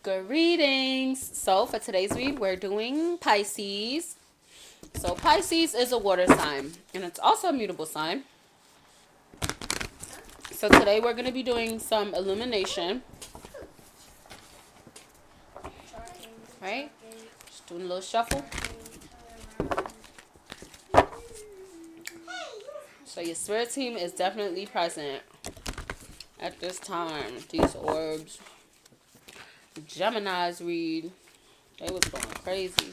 Greetings. So for today's read, we're doing Pisces. So Pisces is a water sign, and it's also a mutable sign. So today we're going to be doing some illumination, right? Just doing a little shuffle. So your spirit team is definitely present at this time. These orbs. Gemini's read. They was going crazy.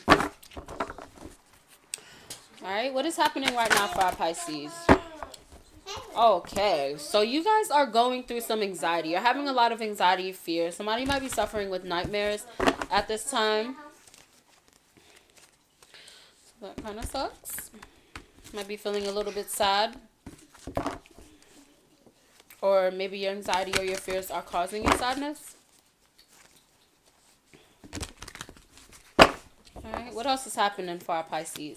Alright, what is happening right now for our Pisces? Okay, so you guys are going through some anxiety. You're having a lot of anxiety, fear. Somebody might be suffering with nightmares at this time. So that kind of sucks. Might be feeling a little bit sad. Or maybe your anxiety or your fears are causing you sadness. Alright, what else is happening for our Pisces?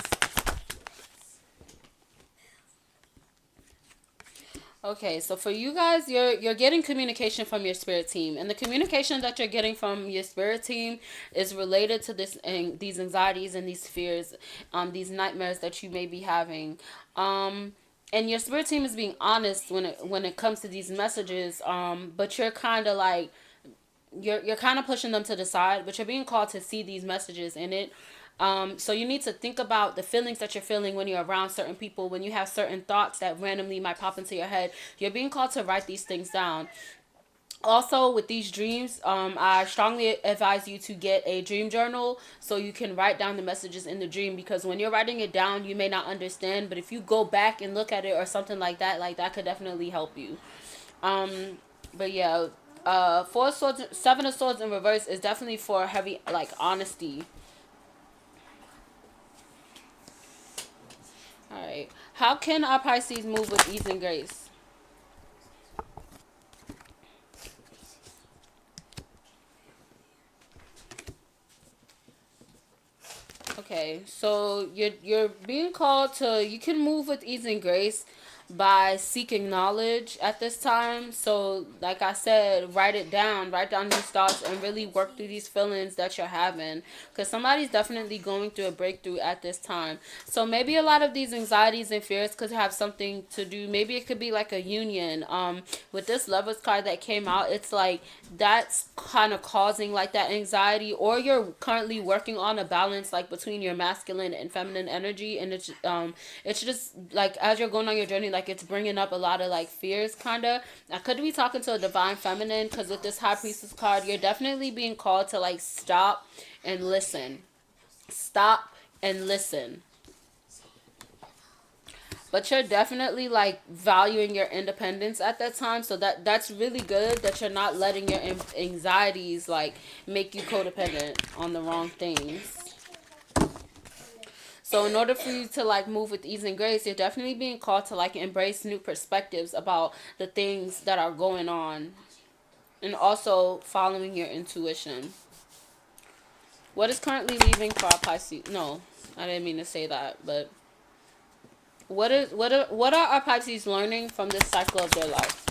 Okay, so for you guys, you're getting communication from your spirit team, and the communication that you're getting from your spirit team is related to this and these anxieties and these fears, these nightmares that you may be having, and your spirit team is being honest when it comes to these messages, but you're kind of like you're kind of pushing them to the side, but you're being called to see these messages in it. So you need to think about the feelings that you're feeling when you're around certain people, when you have certain thoughts that randomly might pop into your head. You're being called to write these things down. Also, with these dreams, I strongly advise you to get a dream journal so you can write down the messages in the dream, because when you're writing it down, you may not understand, but if you go back and look at it or something like that could definitely help you. But yeah, Four of Swords, Seven of Swords in reverse is definitely for heavy, like, honesty. All right. How can our Pisces move with ease and grace? Okay, so you're being called to, you can move with ease and grace by seeking knowledge at this time. So like I said, write down these thoughts and really work through these feelings that you're having, because somebody's definitely going through a breakthrough at this time. So maybe a lot of these anxieties and fears could have something to do, maybe it could be like a union. With this Lovers card that came out, it's like that's kind of causing like that anxiety, or you're currently working on a balance like between your masculine and feminine energy, and it's just like as you're going on your journey, like it's bringing up a lot of like fears kind of. I could be talking to a divine feminine, because with this High Priestess card, you're definitely being called to like stop and listen. Stop and listen. But you're definitely like valuing your independence at that time, so that's really good that you're not letting your anxieties like make you codependent on the wrong things. So in order for you to like move with ease and grace, you're definitely being called to like embrace new perspectives about the things that are going on, and also following your intuition. What is currently leaving for our Pisces? No, I didn't mean to say that, but what are our Pisces learning from this cycle of their life?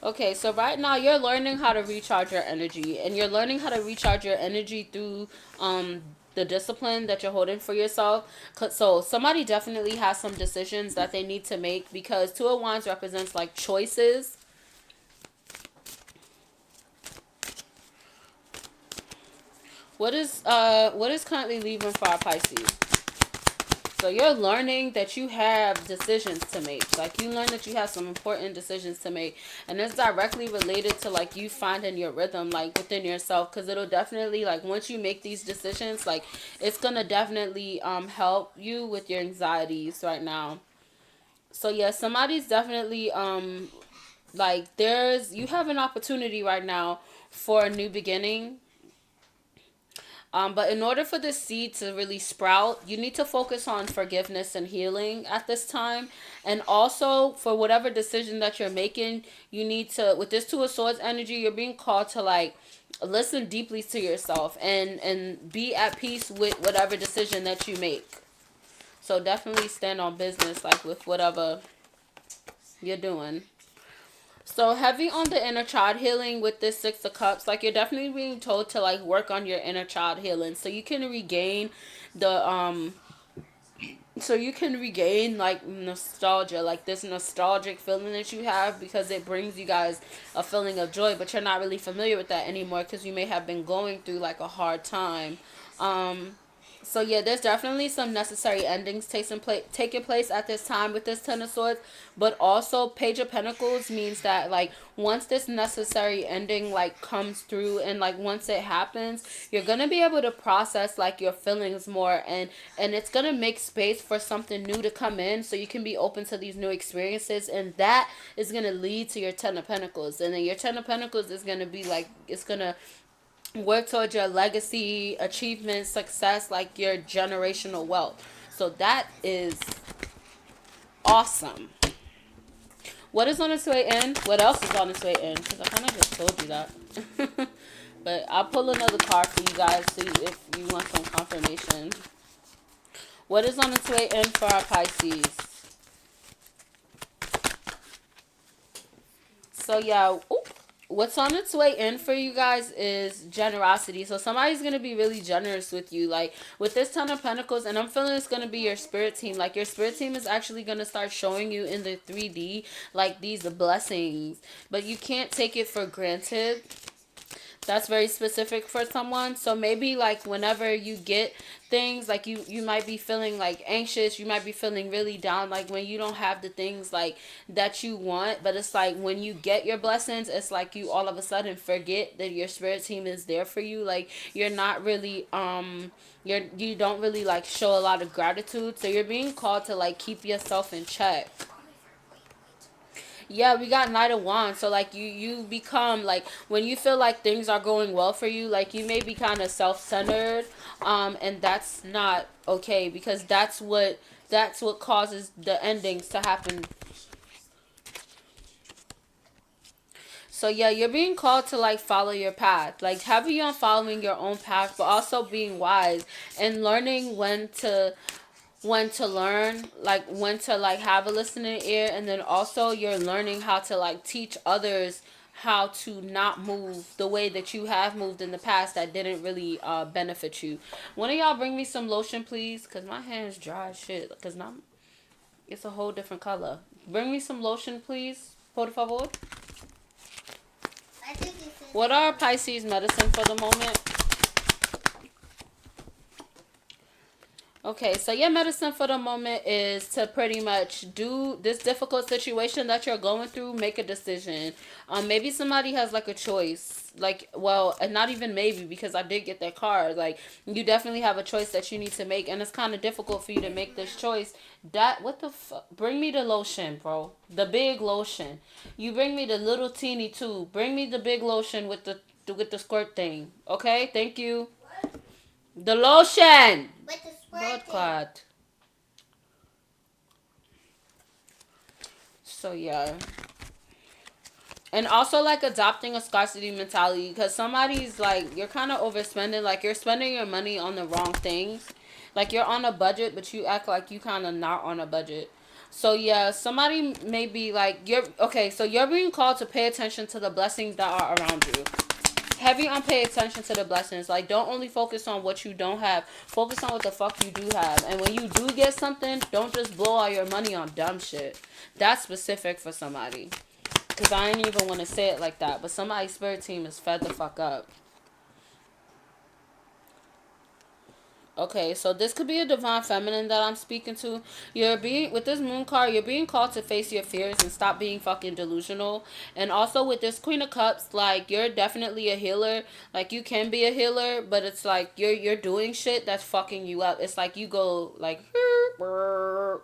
Okay, so right now you're learning how to recharge your energy, and you're learning how to recharge your energy through the discipline that you're holding for yourself. So somebody definitely has some decisions that they need to make, because Two of Wands represents like choices. What is currently leaving for our Pisces? So you're learning that you have decisions to make. Like you learn that you have some important decisions to make. And it's directly related to like you finding your rhythm like within yourself. Because it'll definitely like once you make these decisions, like it's going to definitely help you with your anxieties right now. So yeah, somebody's definitely like you have an opportunity right now for a new beginning. But in order for this seed to really sprout, you need to focus on forgiveness and healing at this time. And also, for whatever decision that you're making, you need to, with this Two of Swords energy, you're being called to like listen deeply to yourself and be at peace with whatever decision that you make. So definitely stand on business like with whatever you're doing. So heavy on the inner child healing with this Six of Cups. Like, you're definitely being told to like work on your inner child healing so you can regain the like nostalgia, like this nostalgic feeling that you have, because it brings you guys a feeling of joy, but you're not really familiar with that anymore because you may have been going through like a hard time. um so yeah, there's definitely some necessary endings taking place at this time with this Ten of Swords, but also Page of Pentacles means that like once this necessary ending like comes through, and like once it happens, you're gonna be able to process like your feelings more, and it's gonna make space for something new to come in, so you can be open to these new experiences, and that is gonna lead to your Ten of Pentacles, and then your Ten of Pentacles is gonna be like, it's gonna work towards your legacy, achievement, success, like your generational wealth. So that is awesome. What is on its way in? What else is on its way in? Because I kind of just told you that. But I'll pull another card for you guys, see if you want some confirmation. What is on its way in for our Pisces? So yeah, oop, what's on its way in for you guys is generosity. So somebody's gonna be really generous with you, like with this Ten of Pentacles, and I'm feeling it's gonna be your spirit team. Like your spirit team is actually gonna start showing you in the 3D like these blessings, but you can't take it for granted. That's very specific for someone. So maybe like whenever you get things, like you might be feeling like anxious, you might be feeling really down, like when you don't have the things like that you want. But it's like when you get your blessings, it's like you all of a sudden forget that your spirit team is there for you. Like you're not really you don't really like show a lot of gratitude, so you're being called to like keep yourself in check. Yeah, we got Knight of Wands. So like you become like, when you feel like things are going well for you, like you may be kind of self-centered, and that's not okay, because that's what causes the endings to happen. So yeah, you're being called to like follow your path, like heavy on following your own path, but also being wise and learning when to learn, like when to like have a listening ear, and then also you're learning how to like teach others how to not move the way that you have moved in the past that didn't really benefit you. One of y'all bring me some lotion, please, because my hands dry as shit, because now it's a whole different color. Bring me some lotion, please, por favor. What are Pisces medicine for the moment? Okay, so your medicine for the moment is to pretty much do this difficult situation that you're going through, make a decision. Maybe somebody has like a choice. Like, well, and not even maybe, because I did get that card. Like, you definitely have a choice that you need to make, and it's kind of difficult for you to make this choice. That, what the fuck? Bring me the lotion, bro. The big lotion. You bring me the little teeny tube. Bring me the big lotion with the squirt thing. Okay, thank you. The lotion. With the blood clot. So yeah. And also like adopting a scarcity mentality, because somebody's like, you're kind of overspending, like you're spending your money on the wrong things. Like you're on a budget, but you act like you kind of not on a budget. So yeah, somebody may be like, you're okay, so you're being called to pay attention to the blessings that are around you. Heavy on pay attention to the blessings. Like, don't only focus on what you don't have. Focus on what the fuck you do have. And when you do get something, don't just blow all your money on dumb shit. That's specific for somebody. Because I ain't even want to say it like that. But somebody's spirit team is fed the fuck up. Okay, so this could be a divine feminine that I'm speaking to. You're being, with this moon card, you're being called to face your fears and stop being fucking delusional. And also with this Queen of Cups, like you're definitely a healer. Like you can be a healer, but it's like you're doing shit that's fucking you up. It's like you go like, but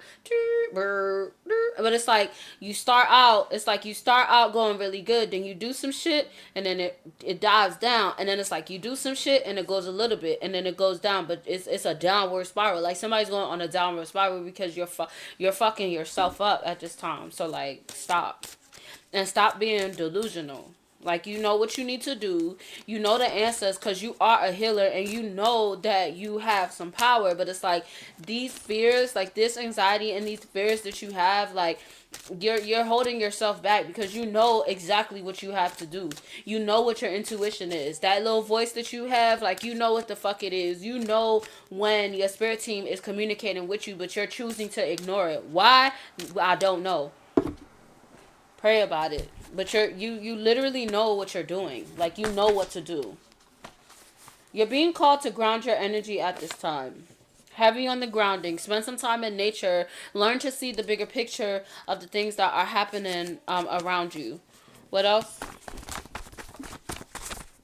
it's like you start out going really good, then you do some shit, and then it dives down, and then it's like you do some shit and it goes a little bit, and then it goes down, but it's a downward spiral. Like somebody's going on a downward spiral because you're fucking yourself up at this time. So like stop, and stop being delusional. Like, you know what you need to do. You know the answers because you are a healer and you know that you have some power. But it's like these fears, like this anxiety and these fears that you have, like you're holding yourself back because you know exactly what you have to do. You know what your intuition is. That little voice that you have, like you know what the fuck it is. You know when your spirit team is communicating with you, but you're choosing to ignore it. Why? I don't know. Pray about it. But you literally know what you're doing. Like you know what to do. You're being called to ground your energy at this time. Heavy on the grounding. Spend some time in nature. Learn to see the bigger picture of the things that are happening around you. What else?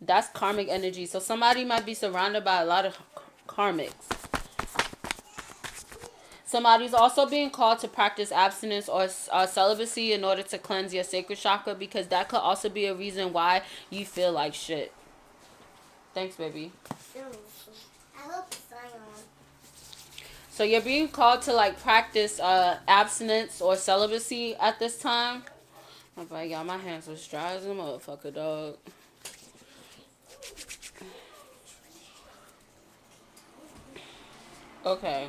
That's karmic energy. So somebody might be surrounded by a lot of karmics. Somebody's also being called to practice abstinence or celibacy in order to cleanse your sacral chakra because that could also be a reason why you feel like shit. Thanks, baby. So you're being called to like practice abstinence or celibacy at this time. I'm like, y'all, my hands was dry as a motherfucker, dog. Okay.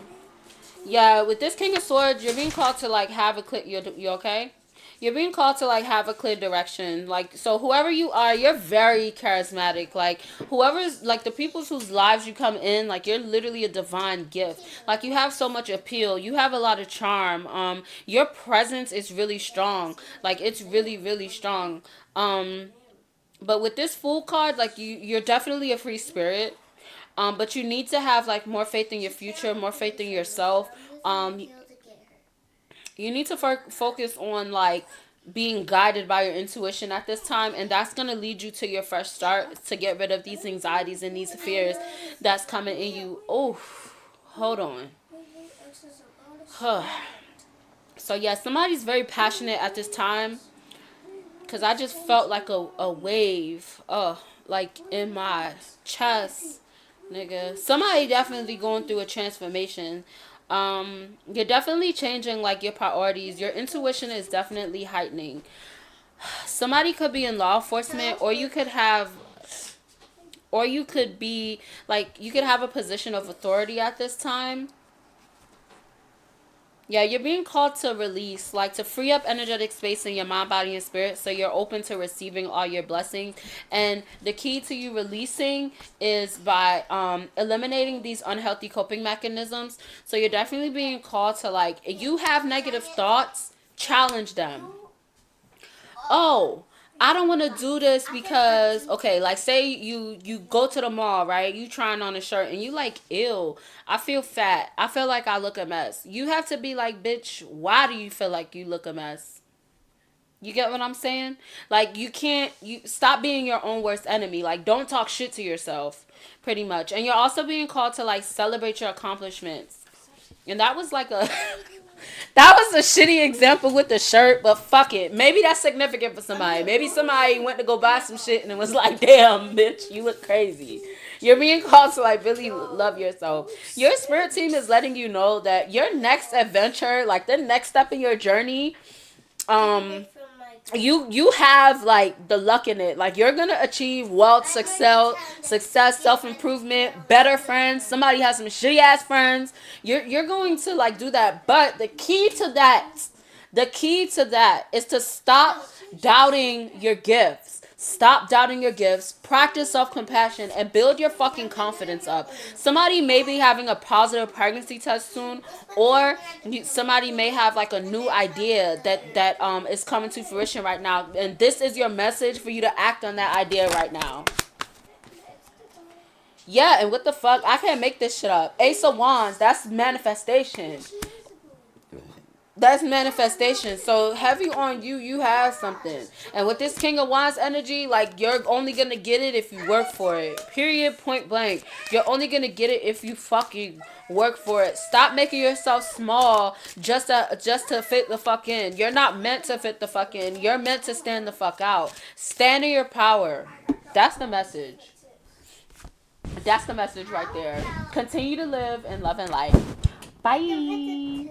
Yeah, with this King of Swords, you're being called to like have a clear. You okay? You're being called to like have a clear direction. Like so, whoever you are, you're very charismatic. Like whoever's like the people whose lives you come in, like you're literally a divine gift. Like you have so much appeal. You have a lot of charm. Your presence is really strong. Like it's really really strong. But with this Fool card, like you're definitely a free spirit. But you need to have like more faith in your future, more faith in yourself. Um, you need to focus on like being guided by your intuition at this time, and that's gonna lead you to your fresh start to get rid of these anxieties and these fears that's coming in you. Oh, hold on. So yeah, somebody's very passionate at this time because I just felt like a wave, like in my chest. Nigga, somebody definitely going through a transformation. You're definitely changing like your priorities. Your intuition is definitely heightening. Somebody could be in law enforcement, or you could be like you could have a position of authority at this time. Yeah, you're being called to release, like to free up energetic space in your mind, body, and spirit so you're open to receiving all your blessings. And the key to you releasing is by eliminating these unhealthy coping mechanisms. So you're definitely being called to, like, if you have negative thoughts, challenge them. Oh, I don't want to do this because okay, like say you go to the mall, right? You trying on a shirt and you like, ew, I feel fat. I feel like I look a mess. You have to be like, bitch, why do you feel like you look a mess? You get what I'm saying? Like you stop being your own worst enemy. Like don't talk shit to yourself, pretty much. And you're also being called to like celebrate your accomplishments. And that was like a that was a shitty example with the shirt, but fuck it. Maybe that's significant for somebody. Maybe somebody went to go buy some shit and it was like, damn, bitch, you look crazy. You're being called to like really love yourself. Your spirit team is letting you know that your next adventure, like the next step in your journey, um, you have like the luck in it. Like you're gonna achieve wealth, success, self-improvement, better friends. Somebody has some shitty ass friends. You're going to like do that. But the key to that is to stop doubting your gifts. Stop doubting your gifts. Practice self-compassion and build your fucking confidence up. Somebody may be having a positive pregnancy test soon, or somebody may have like a new idea that is coming to fruition right now, and this is your message for you to act on that idea right now. Yeah, and what the fuck? I can't make this shit up. Ace of Wands, that's manifestation. That's manifestation. So heavy on you, you have something. And with this King of Wands energy, like you're only gonna get it if you work for it. Period, point blank. You're only gonna get it if you fucking work for it. Stop making yourself small just to fit the fuck in. You're not meant to fit the fuck in. You're meant to stand the fuck out. Stand in your power. That's the message. That's the message right there. Continue to live in love and light. Bye.